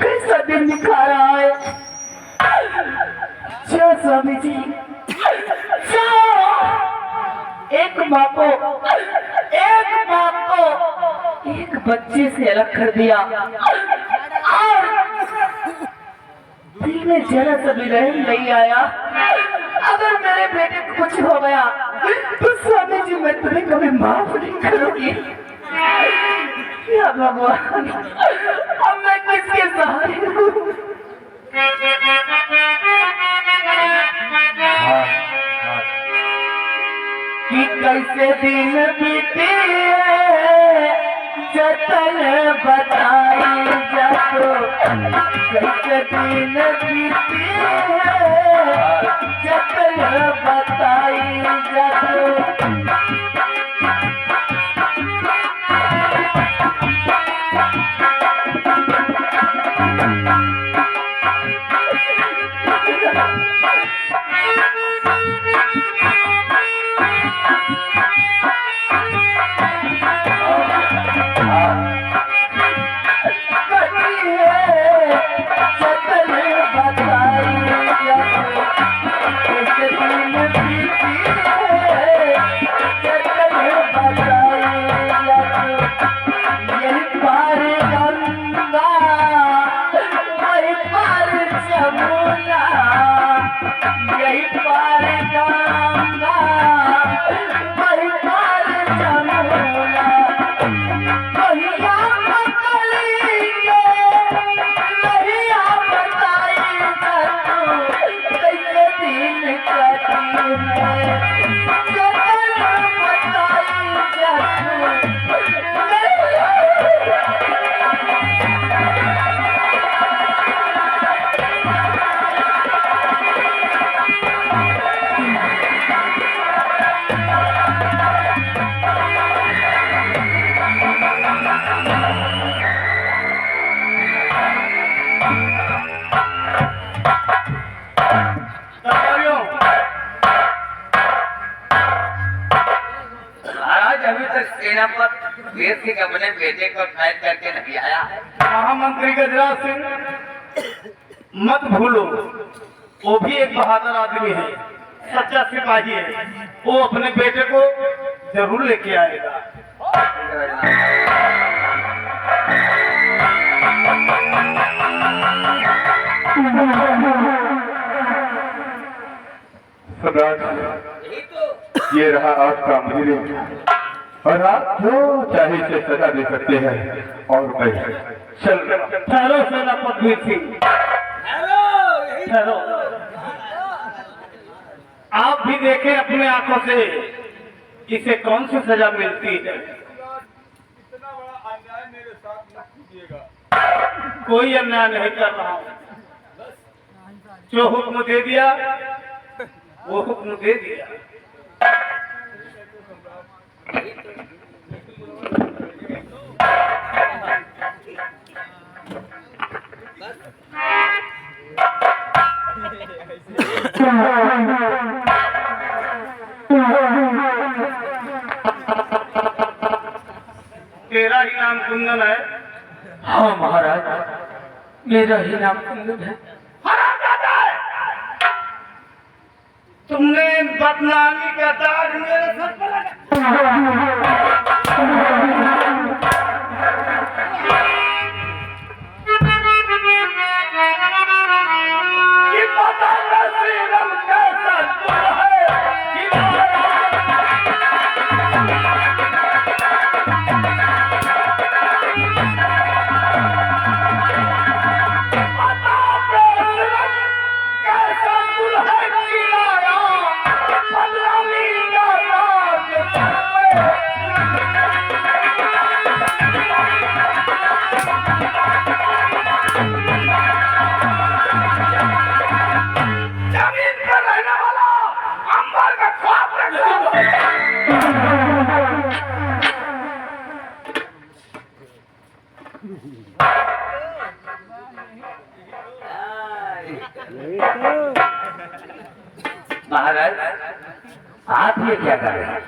कैसा दिन दिखा रहा है। क्या स्वामी जी, एक माँ को एक बच्चे से अलग कर दिया और दिल में जरा सा भी रहम नहीं आया। अगर मेरे बेटे को कुछ हो गया तो स्वामी जी मैं तुम्हें कभी माफ नहीं करूंगी। या भगवान, अब मैं किसके सहारे हूँ। कि कैसे दिन बीते जतन बताई जातो, कैसे दिन बीते जतन बताई जातो। देश के अपने बेटे को कैद करके नहीं आया है। महामंत्री गजराज सिंह मत भूलो, वो भी एक बहादुर आदमी है, सच्चा सिपाही है। वो अपने बेटे को जरूर लेके आएगा। ये रहा आपका मंदिर और आप जो चाहे से सजा दे सकते हैं। और मैं ठहरो सेनापति सिंह, ठहरो। आप भी देखें अपने आंखों से इसे कौन सी सजा मिलती है। इतना बड़ा अन्याय मेरे साथ मत कीजिएगा। कोई अन्याय नहीं कर रहा हूं, जो हुक्म दे दिया वो हुक्म दे दिया। तेरा ही नाम कुंदन है? हाँ महाराज, मेरा ही नाम कुंदन है। तुमने बदनामी का दाग मेरे सर पर लगा। कि पता नहीं रंग कैसा तुम है कि महाराज, आप ये क्या कर रहे हैं?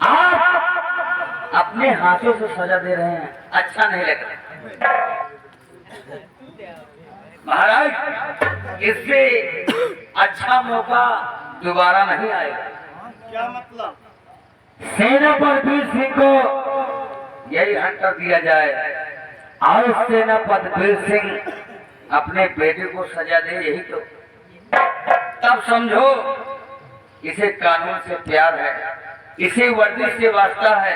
आप अपने हाथों से सजा दे रहे हैं, अच्छा नहीं लग रहा। महाराज, इससे अच्छा मौका दोबारा नहीं आएगा। क्या मतलब? सेनापति वीर सिंह को यही हंटर दिया जाए और सेनापति वीर सिंह अपने बेटे को सजा दे, यही तो। तब समझो इसे कानून से प्यार है, इसे वर्दी से वास्ता है,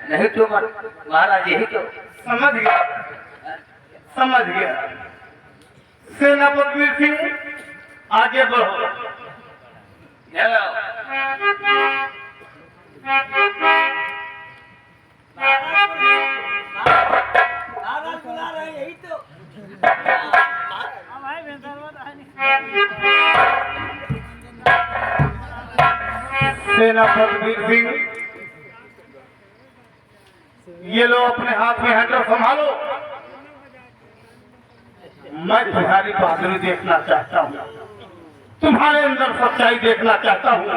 नहीं तो महाराज यही तो। समझ गया, समझ गया। सेनापति वीर सिंह आगे बढ़ो। चलो। सेनापति वीर सिंह, ये लो अपने हाथ में हंटर संभालो। मैं तुम्हारी बहादुरी देखना चाहता हूँ, तुम्हारे अंदर सच्चाई देखना चाहता हूँ।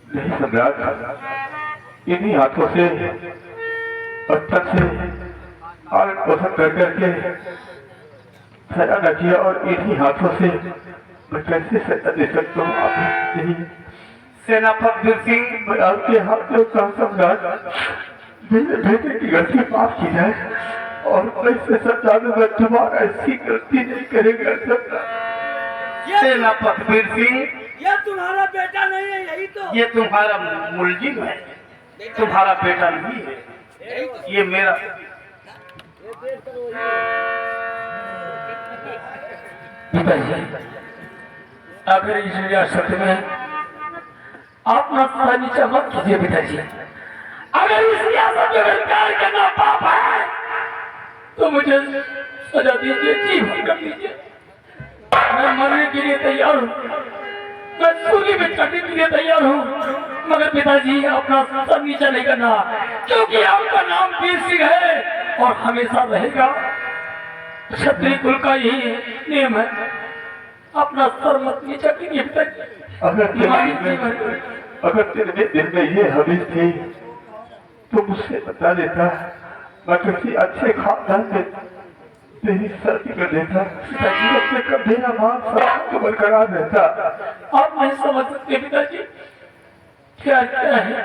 नहीं सम्राट, इन्हीं हाथों से पत्थर से और पोषण कर करके सजा न किया, और इन्हीं हाथों से मैं कैसे सजा दे सकता हूँ? आप यही सेनापति वीर सिंह, मैं आपके हाथ में कहा सम्राट, मेरे बेटे की गलती माफ की जाए और मैं इसे सजा दूंगा, तुम्हारा ऐसी गलती नहीं करेगा सम्राट। सेनापति वीर सिंह, ये तुम्हारा बेटा नहीं है, यही तो। ये तुम्हारा मुलजिम है, तुम्हारा बेटा नहीं है, ये मेरा। पिताजी, अगर इस रियासत में आप नस्ता नीचा मत कीजिए पिताजी। अगर इस रियासत में अधिकार करना पाप है तो मुझे सजा दीजिए, जीवन कर दीजिए। मैं मरने के लिए तैयार हूँ, मैं सूली में चढ़ने के लिए तैयार हूँ, मगर पिताजी अपना सर नीचा नहीं करना, क्योंकि आपका नाम वीर सिंह है और हमेशा रहेगा। क्षत्रिय कुल का यही नियम है, अपना सर मत नीचा कीजिए पिताजी। अगर तेरे दिल में ये हवीज थी तो मुझसे बता देता, मैं किसी अच्छे खानदान में तेरी शादी कर देता, अपने कभी ना मान सबको बरकरार रहता। आप नहीं समझ सकते पिताजी, प्यार क्या है।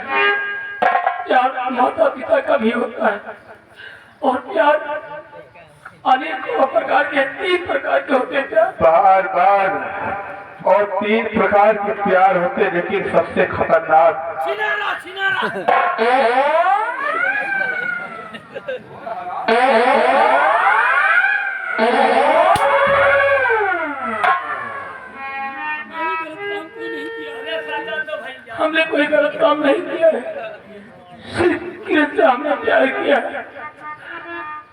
प्यार माता पिता का भी होता है, और प्यार अनेक प्रकार के, 3 प्रकार के होते हैं प्यार। बार बार और 3 प्रकार के प्यार होते, लेकिन सबसे खतरनाक छिनारा छिनारा। हमने कोई गलत काम नहीं किया है, सिर्फ किरण से हमने प्यार किया है।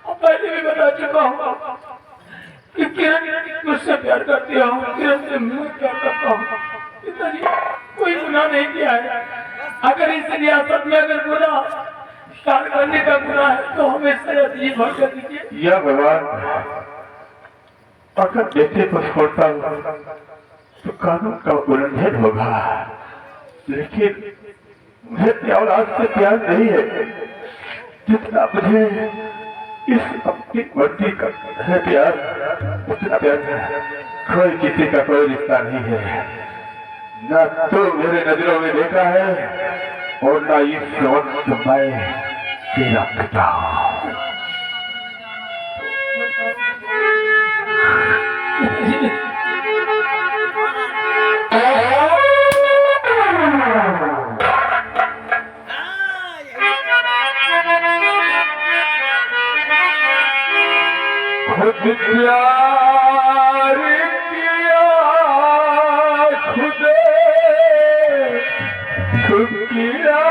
और पहले भी बता चुका हूँ कि किरण मुझसे प्यार करती हो, किरण से मैं प्यार करता हूँ। पिताजी, कोई गुनाह नहीं किया है। अगर इस रियासत में अगर गुनाह प्यार करने का गुनाह है तो हमें सजा दीजिए, भर कर दीजिए। या भगवान, अगर बेटे को छोड़ता हूँ तो कानून का उल्लंघन होगा, लेकिन मुझे अपनी औलाद से प्यार नहीं है जितना मुझे इस अपनी वर्दी का है प्यार, उतना प्यार कोई किसी का कोई रिश्ता नहीं है। न तो मेरे नजरों में देखा है और न इस वक्त मैं तेरा पिता हूँ। खुद प्यार किया खुद किया,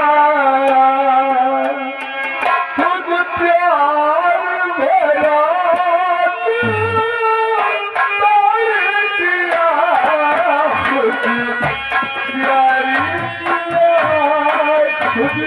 खुद प्यार भरा किया, खुद प्यार किया खुद।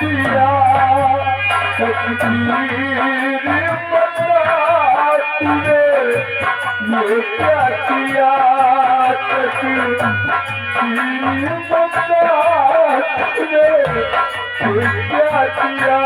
किया तकदीर बता तूने ये क्या किया तकदीर बता तूने ये क्या किया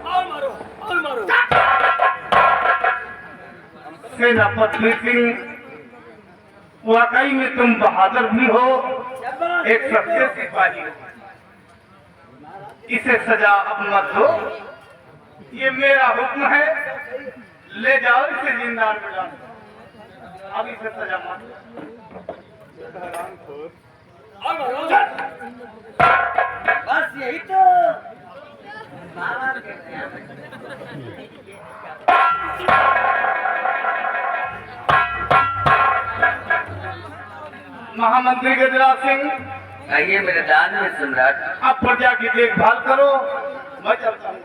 और मारो और मारो। सेनापति सिंह, वाकई में तुम बहादुर भी हो, एक सच्चे सिपाही हो। इसे सजा अब मत दो, ये मेरा हुक्म है। ले जाओ इसे जिंदान में डालो, अब इसे सजा मत दो। और मारो। बस यही तो महामंत्री गजराज सिंह, आइए मेरे दान में सम्राट। अब प्रजा की देखभाल करो, मैं चलता हूँ।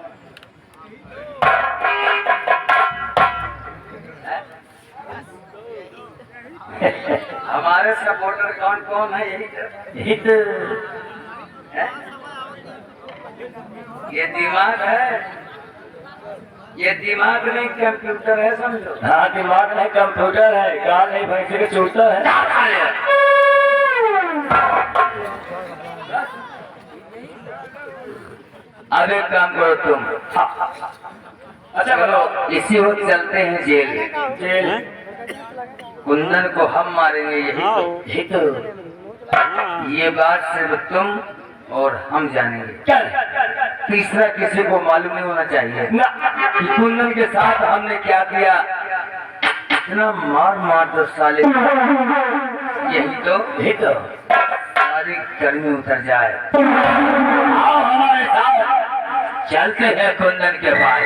हमारे सपोर्टर कौन कौन है यही तो है? ये दिमाग है, ये दिमाग नहीं कंप्यूटर है, समझो। हाँ दिमाग नहीं कंप्यूटर है, कान नहीं भैंसे के चूतर है। अब एक काम करो तुम, अच्छा चलो करो। इसी वक्त चलते हैं जेल। जेल कुंदन को हम मारेंगे, यही तो ये बात सिर्फ तुम और हम जानेंगे। चल तीसरा किसी को मालूम नहीं होना चाहिए कि कुंदन के साथ हमने क्या किया। इतना मार मार दो साले, यही तो सारी गर्मी उतर जाए। आओ हमारे साथ चलते हैं कुंदन के पास।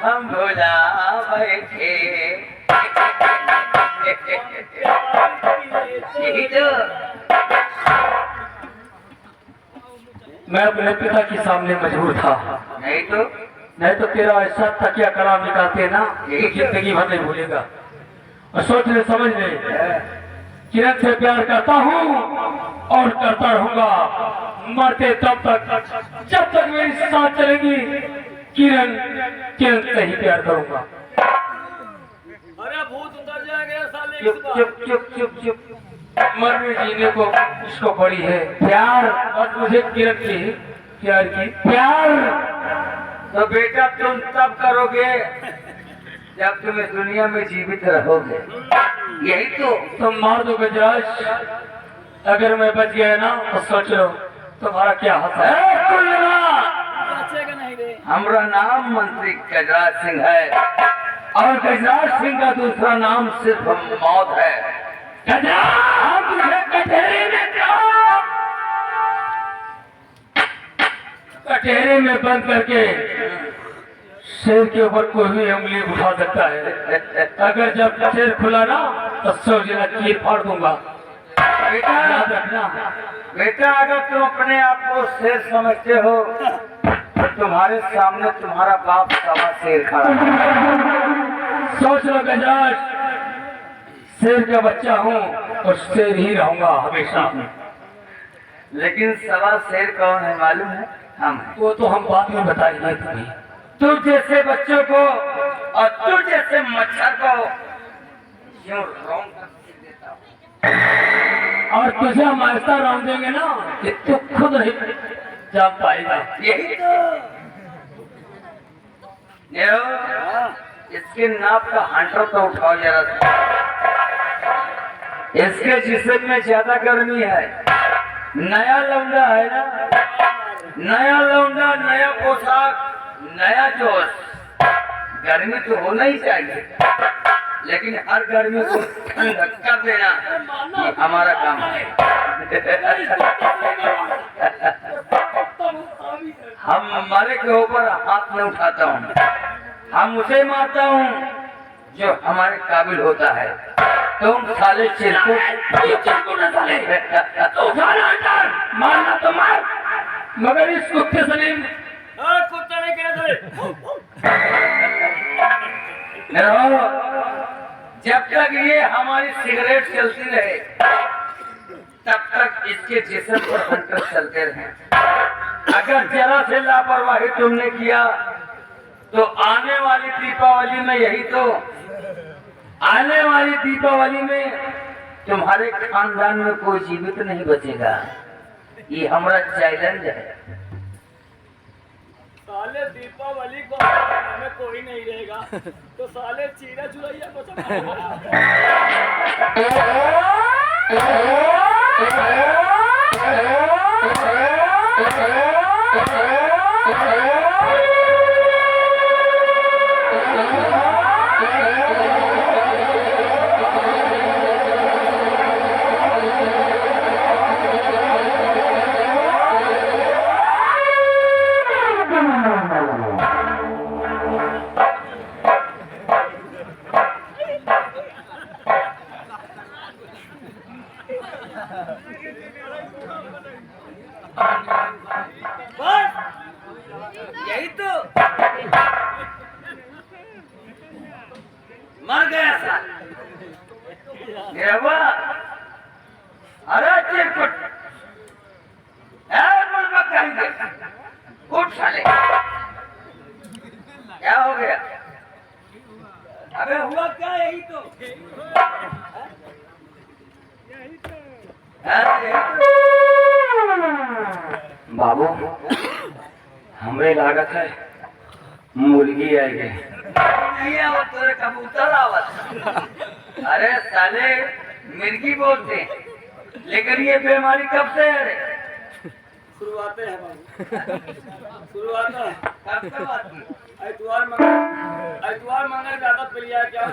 हम भुला बैठे, यही तो मैं अपने पिता के सामने मजबूर था, नहीं तो तेरा ऐसा तकिया कलाम निकालते ना, यही जिंदगी भर नहीं भूलेगा। और सोच ले समझ ले, किरण से प्यार करता हूँ और करता रहूंगा मरते तब तक, जब तक मेरी साथ चलेगी। किरण किरण से ही प्यार करूंगा। अरे भूत उतर जाएगा साले चुप चुप चुप चुप चुप, मरने जीने को इसको बड़ी है प्यार, और मुझे किरण की प्यार की प्यार। तो बेटा तुम तब करोगे जब तुम इस दुनिया में जीवित रहोगे, यही तो। तुम मार दो गजराज, अगर मैं बच गया ना तो सोच लो तुम्हारा क्या हाथ है। बचेगा नहीं रे। हमारा नाम मंत्री गजराज सिंह है, और गजराज सिंह का दूसरा नाम सिर्फ मौत है। गजराज तुझे कटहरे में बंद करके शेर के ऊपर कोई भी उंगली उठा सकता है। अगर जब शेर खुला ना तो सौ जना चीर फाड़ दूंगा, याद रखना। बेटा अगर तुम अपने आप को शेर समझते हो तो तुम्हारे सामने तुम्हारा बाप सवा शेर खड़ा है। सोच लो गजराज, शेर का बच्चा हूँ और शेर ही रहूंगा हमेशा। लेकिन सवा शेर कौन है मालूम है? हम हैं। वो तो हम बाद में बताएंगे तुम्हें। तू जैसे बच्चों को और तू जैसे मच्छर को यूं रौंद कर देता हूं। और तुझे हम ऐसा रौंद देंगे ना कि तू खुद नहीं जान पाएगा। यही तो देखो, इसके नाप का हंटर तो उठाओ जरा सा। इसके जिस्म में ज्यादा गर्मी है। नया लौंडा है ना, नया लौंडा, नया पोशाक, नया जोश। गर्मी तो होना ही चाहिए, लेकिन हर गर्मी को ठंडक कर देना ये हमारा काम है। हम मरे के ऊपर हाथ में उठाता हूँ, हम उसे मारता हूँ जो हमारे काबिल होता है। तुम साले चिरकुट न साले, तो मारना तो मार, मगर इस कुत्ते से नहीं। कुत्ता नहीं कहना साले। जब तक ये हमारी सिगरेट चलती रहे तब तक इसके जिस्म पर हंटर चलते रहे। अगर जरा से लापरवाही तुमने किया तो आने वाली दीपावली में आने वाली दीपावली में तुम्हारे खानदान में कोई जीवित नहीं बचेगा। ये हमारा चैलेंज है। साले दीपावली को में कोई नहीं रहेगा तो साले चीरा चुरैया को यही तो मर गया साल। अरे चिरकुट कहेंगे, उठ साले। क्या हो गया? अबे हुआ क्या? यही तो बाबू, हमें लागत है मुर्गी आएगी। नहीं आवत, तोरे कबूतर आवत। अरे साले मिर्गी बोलते, लेकिन ये बीमारी कब से है? शुरुआत है शुरुआत कब से बात की? ऐतवार मंगल ज्यादा प्रिया क्या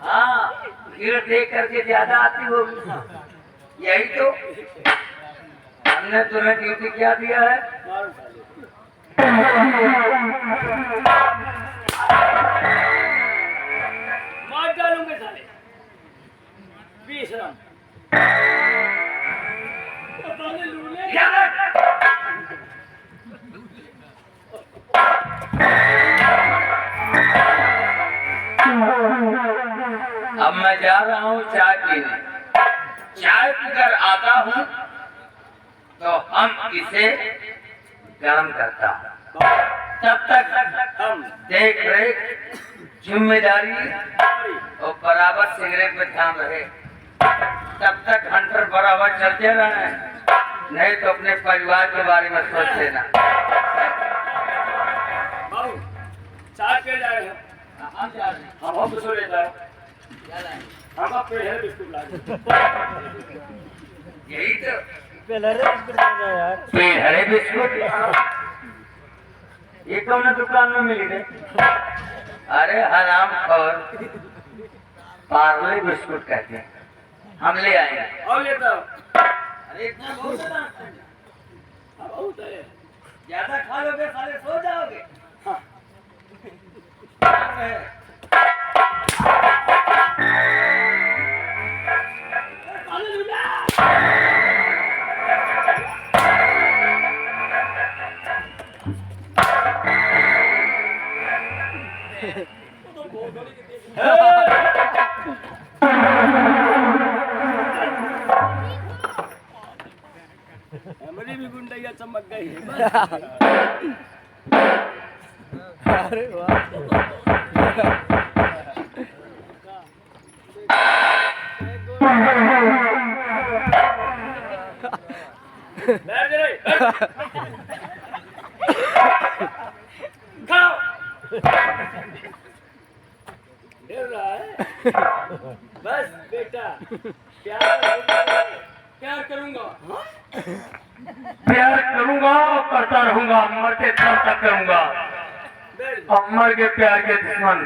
हाँ, फिर देख करके ज्यादा आती होगी। यही तो हमने तुम्हें ड्यूटी क्या दिया है? मार डालूंगे साले बेशरम। अब मैं जा रहा हूँ चाय पीने। चाय पीकर आता हूँ तो हम इसे गर्म करता हूँ। तब तक हम देख रेख, जिम्मेदारी और बराबर सिगरेट पे ध्यान रहे। तब तक हंटर बराबर चलते रहना, नहीं तो अपने परिवार के बारे में सोच लेना। बाबू चाय पे जा रहे हैं हम जा रहे हैं। हम कुछ ले जाए हम आप पेड़ है बिस्कुट ला यही तो पेड़ हरे बिस्कुट ये कौन दुकान में मिली रे? अरे हराम खोर, पार्ले बिस्कुट कहते हैं, हम ले आएंगे। और लेता अरे इतना बहुत है ना, बहुत है। ज्यादा खा लोगे साले सो जाओगे। हाँ। हमारी भी गुंडैया चमक गई है। अरे खाओ। डर रहा है। बस बेटा प्यार करूंगा प्यार करूंगा और करता रहूंगा, मरते दम तक करूंगा। बिल और मर के प्यार के दुश्मन